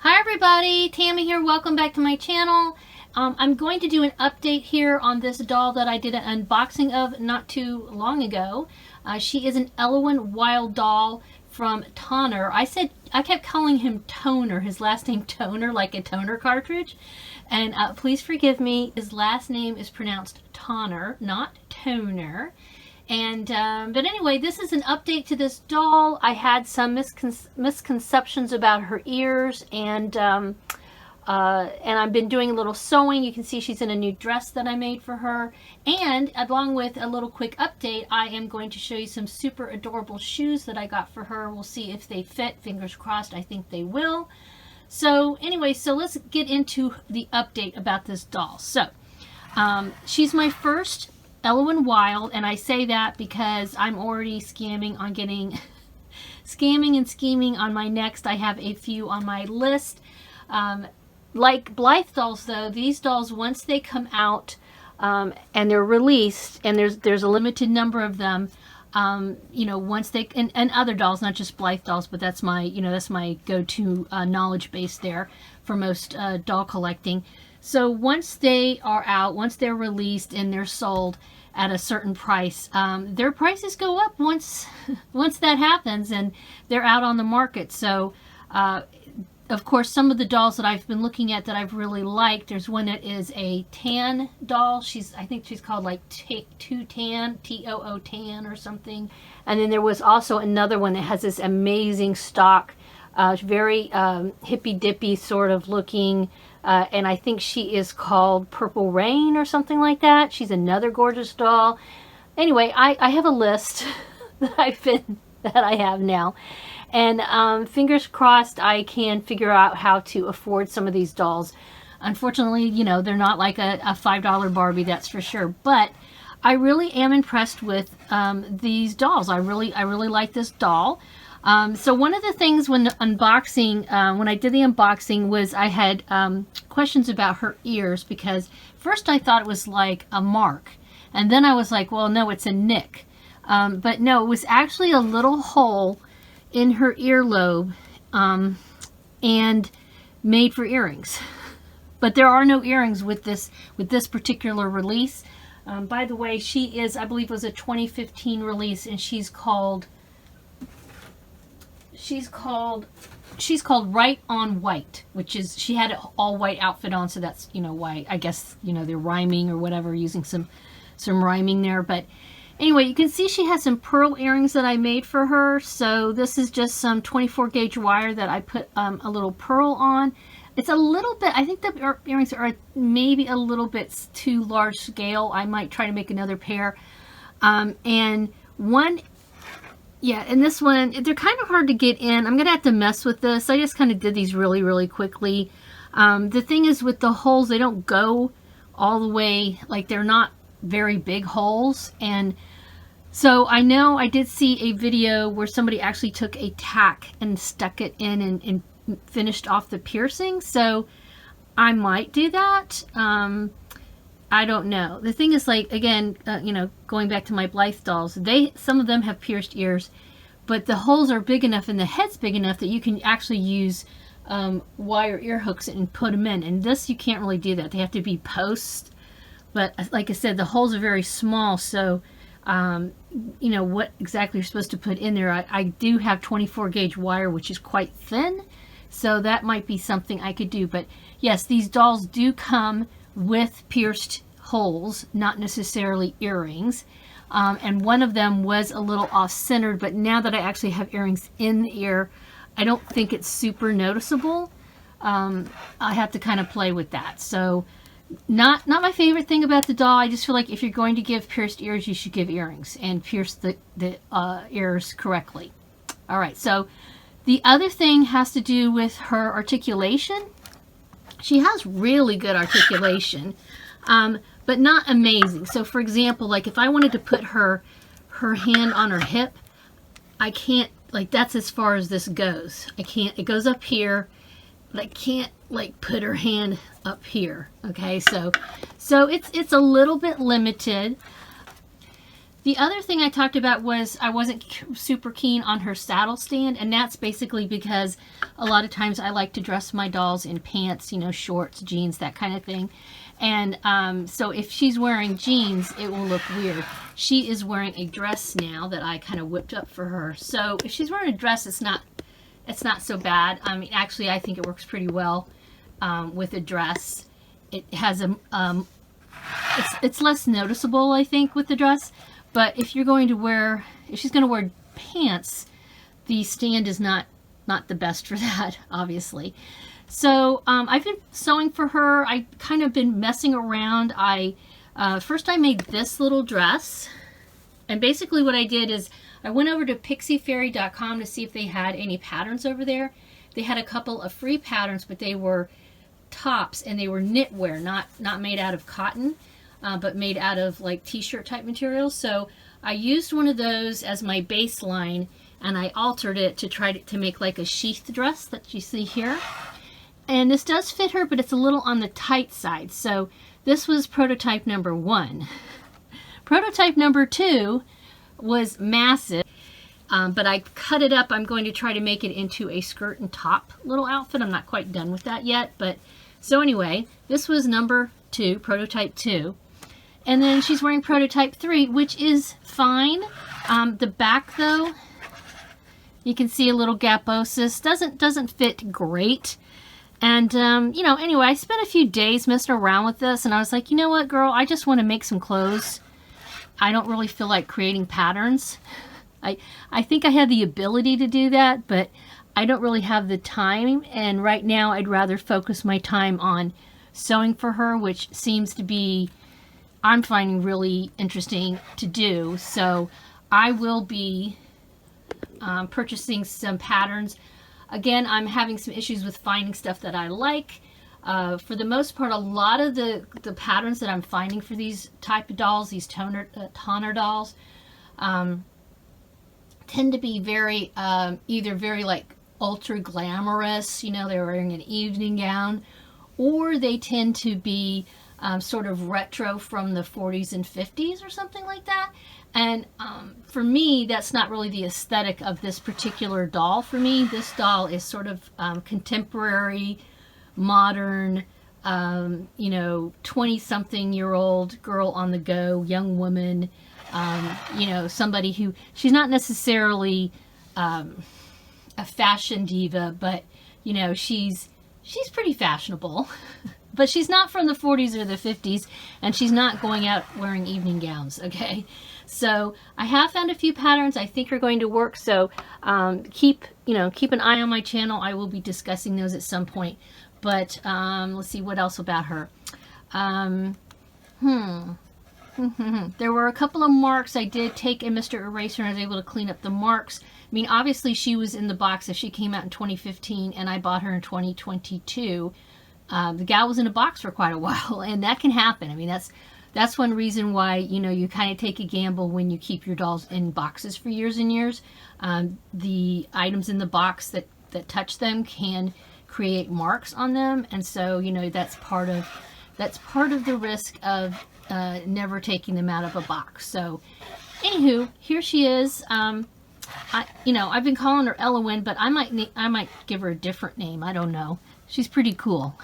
Hi everybody, Tammy here. Welcome back to my channel. I'm going to do an update here on this doll that I did an unboxing of not too long ago. She is an Ellowyne Wilde doll from Toner. I kept calling him Toner, his last name Toner, like a toner cartridge. And please forgive me, his last name is pronounced Toner, not Toner. And but anyway, this is an update to this doll. I had some misconceptions about her ears, and I've been doing a little sewing. You can see she's in a new dress that I made for her, and along with a little quick update, I am going to show you some super adorable shoes that I got for her. We'll see if they fit. Fingers crossed. I think they will. So anyway, so let's get into the update about this doll. So she's my first Ellowyne Wilde, and I say that because I'm already scamming on getting scamming and scheming on my next. I have a few on my list. Like Blythe dolls though, these dolls, once they come out and they're released, and there's a limited number of them, you know, once they, and other dolls, not just Blythe dolls, but that's my, you know, that's my go-to knowledge base there for most doll collecting. So once they are out, once they're released and they're sold at a certain price, their prices go up once that happens and they're out on the market. So of course, some of the dolls that I've been looking at that I've really liked, there's one that is a tan doll. I think she's called like Tan, T-O-O Tan or something. And then there was also another one that has this amazing stock, very hippy-dippy sort of looking, and I think she is called Purple Rain or something like that. She's another gorgeous doll. Anyway, I have a list that I have now. And fingers crossed I can figure out how to afford some of these dolls. Unfortunately, you know, they're not like a $5 Barbie, that's for sure. But I really am impressed with these dolls. I really like this doll. So one of the things when unboxing, when I did the unboxing, was I had questions about her ears, because first I thought it was like a mark, and then I was like, well, no, it's a nick. But no, it was actually a little hole in her earlobe, and made for earrings. But there are no earrings with this particular release. By the way, she is, I believe it was a 2015 release, and she's called Right on White, which is, she had an all white outfit on, so that's, you know, why I guess, you know, they're rhyming or whatever, using some rhyming there. But anyway, you can see she has some pearl earrings that I made for her. So this is just some 24 gauge wire that I put a little pearl on. It's a little bit, I think the earrings are maybe a little bit too large scale. I might try to make another pair. And one, yeah, and this one, they're kind of hard to get in. I'm going to have to mess with this. I just kind of did these really quickly. The thing is with the holes, they don't go all the way, like they're not very big holes. And so I know I did see a video where somebody actually took a tack and stuck it in and finished off the piercing. So I might do that. I don't know. The thing is, like, again, you know, going back to my Blythe dolls, some of them have pierced ears, but the holes are big enough and the head's big enough that you can actually use wire ear hooks and put them in. And this, you can't really do that. They have to be posts. But like I said, the holes are very small, so you know what exactly you're supposed to put in there. I do have 24 gauge wire, which is quite thin, so that might be something I could do. But yes, these dolls do come with pierced holes, not necessarily earrings. And one of them was a little off-centered, but now that I actually have earrings in the ear, I don't think it's super noticeable. I have to kind of play with that. So not my favorite thing about the doll. I just feel like if you're going to give pierced ears, you should give earrings and pierce the ears correctly. All right, so the other thing has to do with her articulation. She has really good articulation, but not amazing. So for example, like if I wanted to put her hand on her hip, I can't, like that's as far as this goes. I can't, it goes up here, but I can't like put her hand up here. Okay, so it's a little bit limited. The other thing I talked about was I wasn't super keen on her saddle stand, and that's basically because a lot of times I like to dress my dolls in pants, you know, shorts, jeans, that kind of thing. And so if she's wearing jeans, it will look weird. She is wearing a dress now that I kind of whipped up for her. So if she's wearing a dress, it's not so bad. I mean, actually, I think it works pretty well with a dress. It has it's less noticeable, I think, with the dress. But if she's going to wear pants, the stand is not the best for that, obviously. So I've been sewing for her. I kind of been messing around. First I made this little dress, and basically what I did is I went over to pixiefairy.com to see if they had any patterns over there. They had a couple of free patterns, but they were tops and they were knitwear, not made out of cotton, but made out of like t-shirt type materials. So I used one of those as my baseline, and I altered it to try to make like a sheath dress that you see here. And this does fit her, but it's a little on the tight side. So this was prototype number 1. Prototype number 2 was massive, but I cut it up. I'm going to try to make it into a skirt and top little outfit. I'm not quite done with that yet. But so anyway, this was number 2, prototype 2. And then she's wearing prototype 3, which is fine. The back though, you can see a little gaposis. Doesn't fit great. And, you know, anyway, I spent a few days messing around with this, and I was like, you know what, girl, I just want to make some clothes. I don't really feel like creating patterns. I think I have the ability to do that, but I don't really have the time. And right now, I'd rather focus my time on sewing for her, which seems to be, I'm finding really interesting to do. So I will be purchasing some patterns. Again, I'm having some issues with finding stuff that I like. For the most part, a lot of the patterns that I'm finding for these type of dolls, these toner dolls, tend to be very, either very like ultra glamorous, you know, they're wearing an evening gown, or they tend to be sort of retro from the 40s and 50s or something like that. And for me, that's not really the aesthetic of this particular doll. For me, this doll is sort of contemporary, modern, you know, 20-something-year-old girl on the go, young woman, you know, somebody who, she's not necessarily a fashion diva, but, you know, she's pretty fashionable. But she's not from the 40s or the 50s, and she's not going out wearing evening gowns, okay? So I have found a few patterns I think are going to work, so keep an eye on my channel. I will be discussing those at some point. But let's see, what else about her? There were a couple of marks. I did take a Mr. Eraser and I was able to clean up the marks. I mean, obviously she was in the box if she came out in 2015 and I bought her in 2022. The gal was in a box for quite a while, and that can happen. I mean, that's one reason why, you know, you kind of take a gamble when you keep your dolls in boxes for years and years. The items in the box that touch them can create marks on them, and so, you know, that's part of the risk of never taking them out of a box. So, anywho, here she is. You know, I've been calling her Ellowyne, but I might give her a different name. I don't know. She's pretty cool.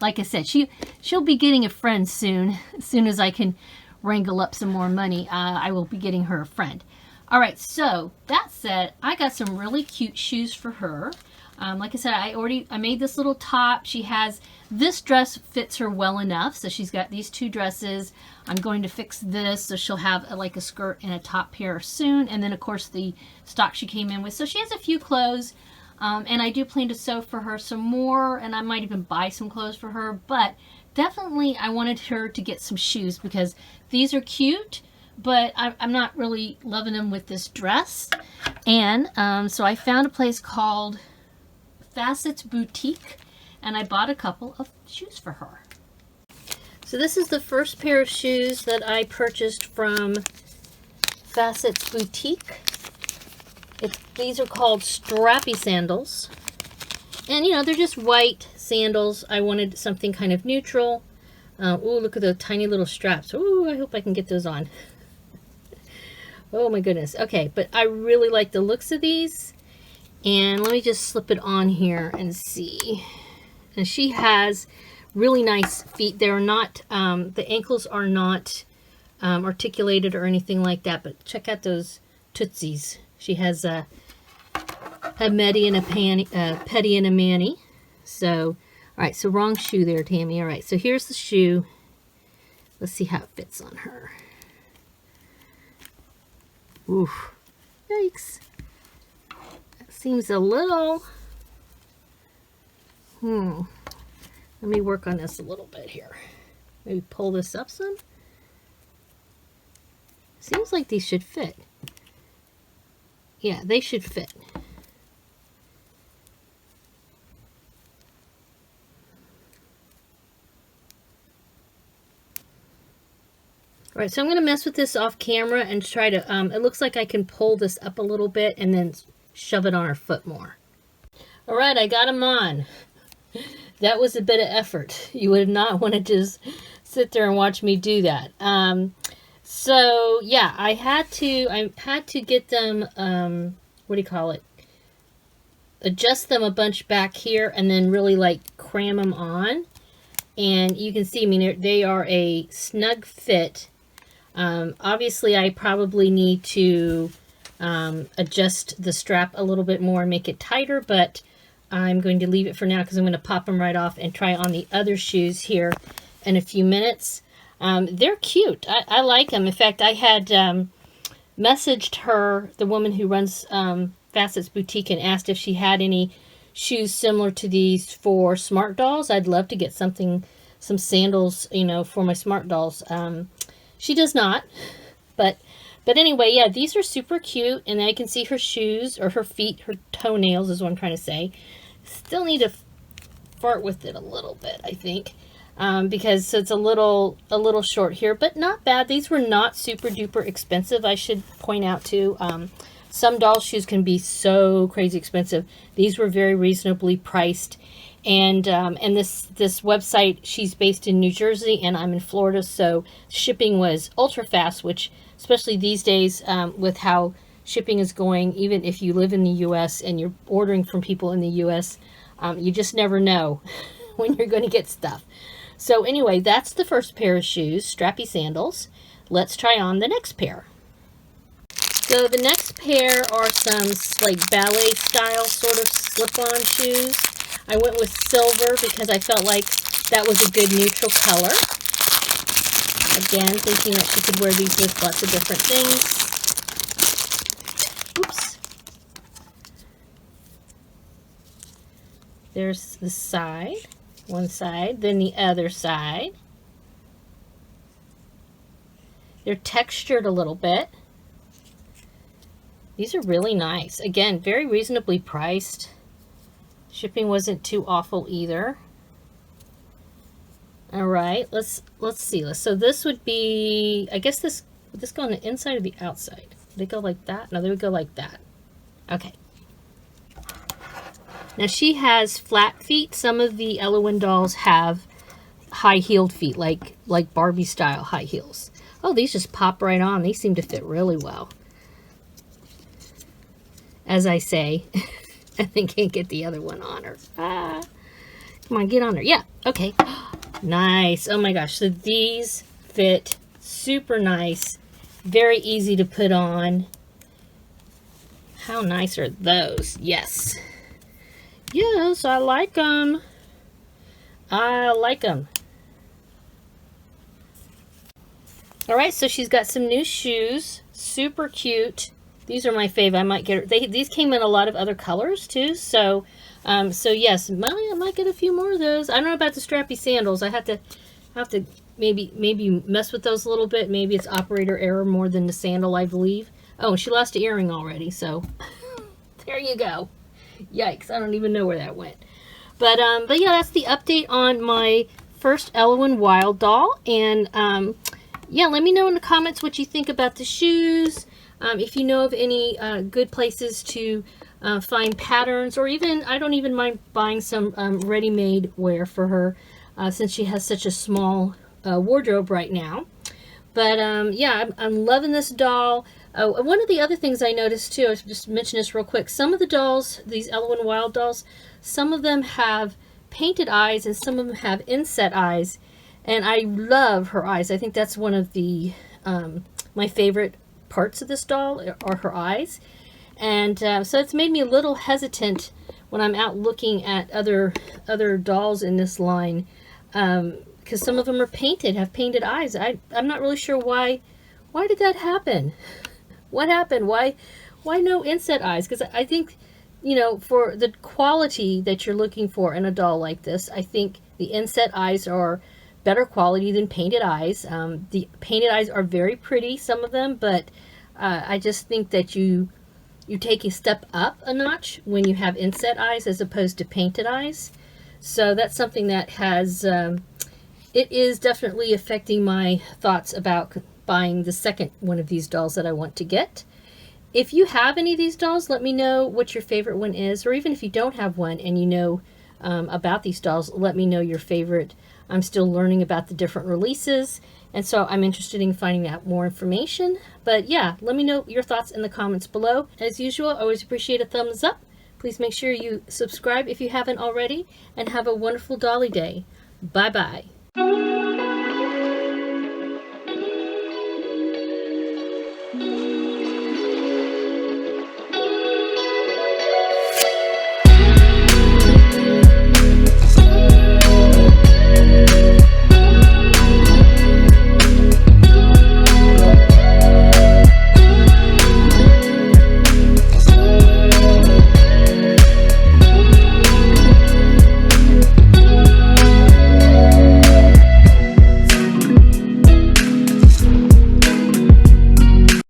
Like I said, she'll be getting a friend soon. As soon as I can wrangle up some more money, I will be getting her a friend. All right, so that said, I got some really cute shoes for her. Like I said, I made this little top. She has, this dress fits her well enough. So she's got these two dresses. I'm going to fix this so she'll have like a skirt and a top pair soon. And then of course the stock she came in with. So she has a few clothes. And I do plan to sew for her some more, and I might even buy some clothes for her, but definitely I wanted her to get some shoes because these are cute, but I'm not really loving them with this dress. And so I found a place called Facets Boutique, and I bought a couple of shoes for her. So this is the first pair of shoes that I purchased from Facets Boutique. These are called strappy sandals. And, you know, they're just white sandals. I wanted something kind of neutral. Ooh, look at those tiny little straps. Ooh, I hope I can get those on. Oh my goodness. Okay, but I really like the looks of these. And let me just slip it on here and see. And she has really nice feet. They're not, the ankles are not articulated or anything like that, but check out those tootsies. She has a Meddy and a Petty and a Manny. So, all right, so wrong shoe there, Tammy. All right, so here's the shoe. Let's see how it fits on her. Oof. Yikes. That seems a little... Let me work on this a little bit here. Maybe pull this up some. Seems like these should fit. Yeah, they should fit. All right, so I'm going to mess with this off camera and try to, it looks like I can pull this up a little bit and then shove it on her foot more. All right, I got them on. That was a bit of effort. You would not want to just sit there and watch me do that. So yeah, I had to get them, what do you call it? Adjust them a bunch back here and then really like cram them on. And you can see, I mean, they are a snug fit. Obviously, I probably need to adjust the strap a little bit more and make it tighter, but I'm going to leave it for now because I'm going to pop them right off and try on the other shoes here in a few minutes. They're cute. I like them. In fact, I had messaged her, the woman who runs Facet's Boutique, and asked if she had any shoes similar to these for smart dolls. I'd love to get some sandals, you know, for my smart dolls. She does not, but anyway, yeah, these are super cute, and I can see her shoes, or her feet, her toenails is what I'm trying to say. Still need to fart with it a little bit, I think, because it's a little short here, but not bad. These were not super duper expensive, I should point out too. Some doll shoes can be so crazy expensive. These were very reasonably priced. And this website, she's based in New Jersey and I'm in Florida, so shipping was ultra fast, which especially these days with how shipping is going, even if you live in the U.S. and you're ordering from people in the U.S., you just never know when you're going to get stuff. So anyway, that's the first pair of shoes, strappy sandals. Let's try on the next pair. So the next pair are some like ballet style sort of slip-on shoes. I went with silver because I felt like that was a good neutral color. Again, thinking that she could wear these with lots of different things. Oops. There's the side, one side, then the other side. They're textured a little bit. These are really nice. Again, very reasonably priced. Shipping wasn't too awful either. All right, let's see. So this would be, I guess would this go on the inside or the outside? Would they go like that? No, they would go like that. Okay. Now she has flat feet. Some of the Ellowyne dolls have high-heeled feet, like Barbie style high heels. Oh, these just pop right on. These seem to fit really well. As I say, and then can't get the other one on her. Ah, come on, get on her. Yeah, okay. Nice. Oh my gosh. So these fit super nice. Very easy to put on. How nice are those? Yes. Yes, I like them. I like them. All right, so she's got some new shoes. Super cute. These are my fave. I might get her. These came in a lot of other colors too. So, so yes, I might get a few more of those. I don't know about the strappy sandals. I have to maybe mess with those a little bit. Maybe it's operator error more than the sandal, I believe. Oh, she lost an earring already. So there you go. Yikes! I don't even know where that went. But yeah, that's the update on my first Ellowyne Wilde doll. And yeah, let me know in the comments what you think about the shoes. If you know of any good places to find patterns, or even, I don't even mind buying some ready-made wear for her since she has such a small wardrobe right now. But yeah, I'm loving this doll. Oh, and one of the other things I noticed too, I just mention this real quick. Some of the dolls, these Ellowyne Wilde dolls, some of them have painted eyes and some of them have inset eyes. And I love her eyes. I think that's one of the my favorite parts of this doll are her eyes. And so it's made me a little hesitant when I'm out looking at other dolls in this line, because some of them are painted, have painted eyes. I'm not really sure why did that happen? What happened? Why no inset eyes? Because I think, you know, for the quality that you're looking for in a doll like this, I think the inset eyes are better quality than painted eyes. The painted eyes are very pretty, some of them, but I just think that you take a step up a notch when you have inset eyes as opposed to painted eyes. So that's something that has, it is definitely affecting my thoughts about buying the second one of these dolls that I want to get. If you have any of these dolls, let me know what your favorite one is, or even if you don't have one and you know about these dolls, let me know your favorite. I'm still learning about the different releases, and so I'm interested in finding out more information. But yeah, let me know your thoughts in the comments below. As usual, I always appreciate a thumbs up. Please make sure you subscribe if you haven't already, and have a wonderful dolly day. Bye-bye.